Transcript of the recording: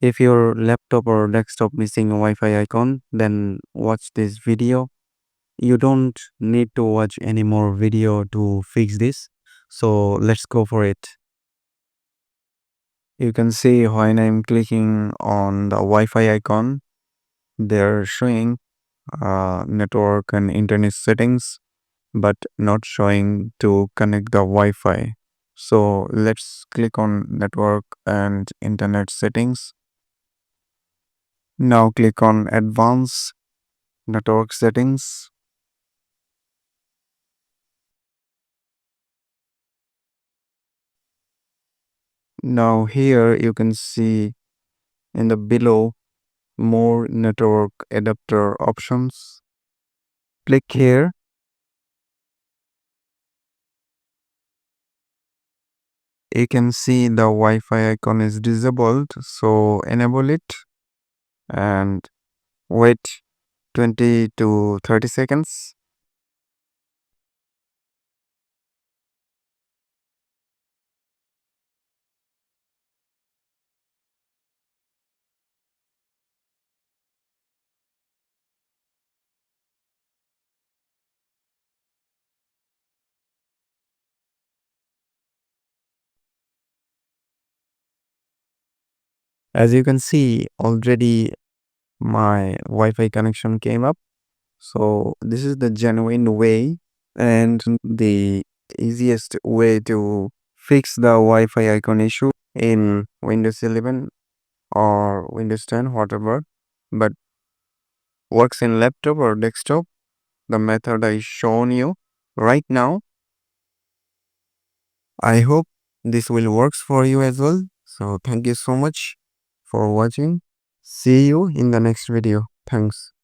If your laptop or desktop missing a Wi-Fi icon, then watch this video. You don't need to watch any more video to fix this. So let's go for it. You can see when I'm clicking on the Wi-Fi icon, they're showing network and internet settings, but not showing to connect the Wi-Fi. So let's click on network and internet settings. Now click on advanced network settings. Now here you can see in the below more network adapter options. Click here. You can see the Wi-Fi icon is disabled, so enable it and wait 20 to 30 seconds. As you can see, already my Wi-Fi connection came up. So this is the genuine way and the easiest way to fix the Wi-Fi icon issue in Windows 11 or Windows 10, whatever, but works in laptop or desktop. The method I shown you right now. I hope this will works for you as well. So thank you so much for watching. See you in the next video. Thanks.